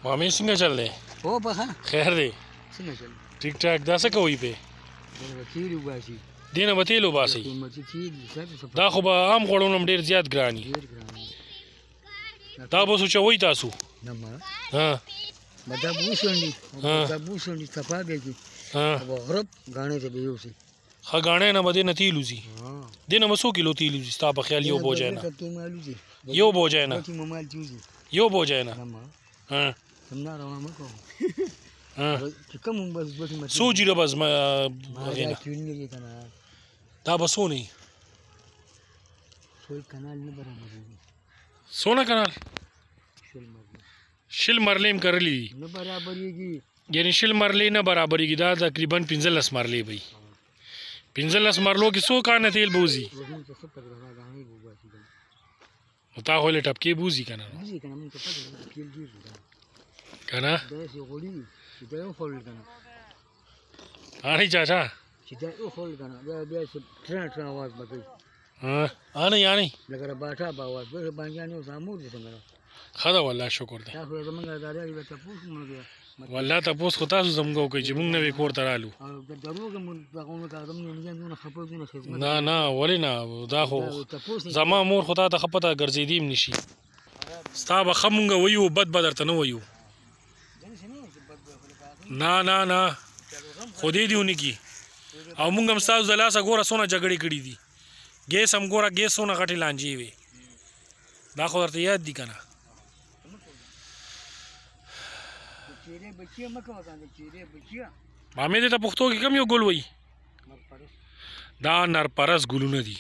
मामी څنګه چل دی او په ښه خیر دی څنګه چل ټیک ټاک دا څه کوئ پې تیل وباسي دې نه به تیل وباسئ دا خو به عام غوړو نه هم ډېر زیات ګران وي دا به سوچوئ تاسو ها دا به وشونډي دا به وشونډي صفا به کړي به غرب ګاڼې ته به یوسي ښه ګاڼې نه به دې نه تیل وځي دې نه به څو کیلو تیل وځي ستا په خیال یو بوجی نه یو بوجی نه یو بوجی نه څو جیره به زما هغې نه دا به څو نه وي څونه کنال شل مرلې هم کرلي دي یعنې شل مرلې نه برابرېږي دا تقریبا 15 مرلې به وي 15 مرلو کې څو کانه تیل به وځي نو تا خو یې ټپکې به وځي که نه که نه آنی چاچا آنی آنی ښه ده والله شکر دی والله تپوس خو تاسو زموږ وکړئ چې موږ نوې کور ته رالو نه نه ولې نه دا خو زما مور خو تا ته ښه پته ګرځېدي هم نه شي ستا به ښه مونږ ویو بد به درته نه ویو نه نه نه خو دې دې ونه کي او مونږ هم ستاسو د لاسه ګوره څونه جګړې کړي دي ګیس هم ګوره ګیس څونه غټې لانجې وې دا خو درته یاد دي که نه مامې دې ته پښتو کې کوم یو ګل وایي دا نرپرست ګلونه دي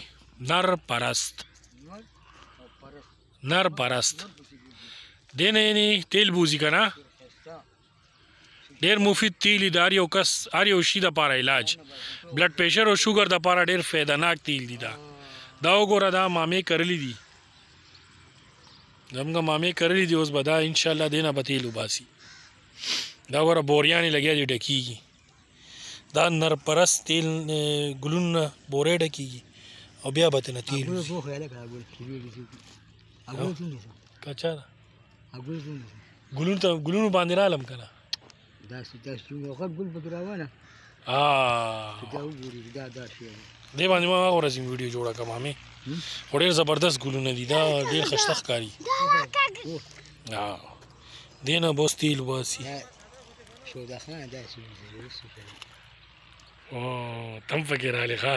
نرپرست نرپرست دې نه یعنې تیل بوځي که نه ډېر مفید تیل دي د هر یو کس هر یو شي دپاره علاج بلډ پریشر او شوګر دپاره ډېر فایدهناک تیل دي دا وګوره دا مامې کرلي دي زموږ مامې کرلي دي اوس به دا انشاءالله دې نه به تیل وباسي دا وګوره بوریانې لګیا دي ډکېږي دا نرپرست تیل ګلونه بورې ډکېږي او بیا به ترېنه تیل وځي که چا ده ګلونو باندې رالم که نه دې باندې ما هغه ورځ ویډیو جوړه کړه مامې خو ډېر زبردست ګلونه دي دا ډېر ښایسته ښکاري دې نه به اوس تیل وباسي تم پکې رالې ښه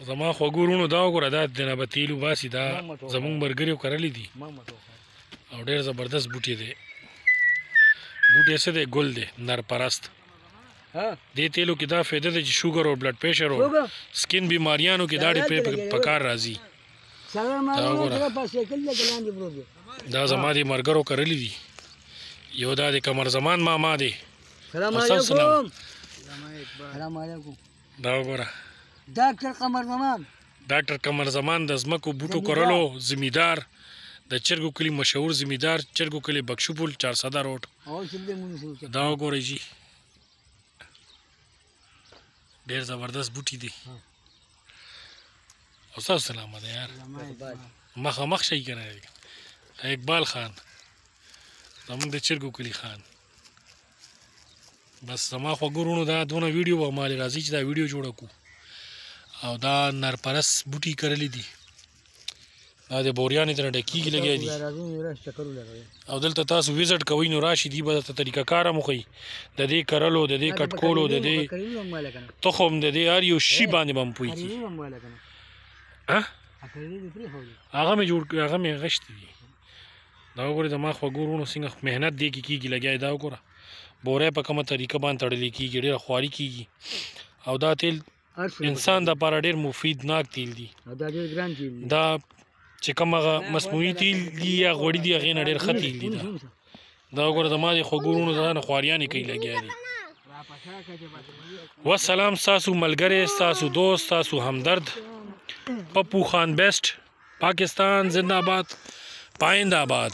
زما خوږو وروڼو دا وګوره دا دې نه به تیل وباسي دا زموږ ملګري کرلي دي او ډېر زبردست بوټی دی بوټی څه دی ګل دی نرپرست دې تیلو کې دا فایده ده چې شوګر او بلډ پریشر او سکین بیماریانو کې دا ډېر په کار راځي دا زما دې ملګرو کرلي دي یو دا د قمر زمان ماما دی دا وګوره ډاکټر قمر زمان د ځمکو بوټو کرلو زمیندار د چرګو کلي مشهور زمیندار چرګو کلي بخشو پل 400 روډ دا وګورئ جی ډېر زبردست بوټي دي او ستاسو سلامه ده یار مخامخ شئ که نه اقبال خان زموږ د چرګو کلي خان بس زما خوږو وروڼو دا دونه ویډیو به مالې راځي چې دا ویډیو جوړه کړو او دا نرپرست بوټي کرلي دي دا د بوریانې ترنه ډکېږي لګیا دي او دلته تاسو وزټ کوئ نو راشي دي به درته طریقه کار هم وښیي د دې کرلو د دې کټ کولو د دې تخم د دې هر یو شي باندې به هم پوه کړي هغه مې جوړ هغه مې غشتي دي دا وګورئ زما خوږو وروڼو څنګه محنت دې کې کېږي لګیا دا وګوره بوری په کومه طریقه باندې تړلی کېږي ډېره خواري کېږي او دا تیل انسان دپاره ډېر مفیدناک تیل دي دا چې کوم هغه مصنوعي تیل دي یا غوړي دي هغې نه ډېر ښه تیل دي دا وګوره زما د خوږو وروڼو دا نه خواریانې کوي لګیا دي والسلام ستاسو ملګری ستاسو دوست ستاسو همدرد پپو خان بیسټ پاکستان زندہ باد پائند آباد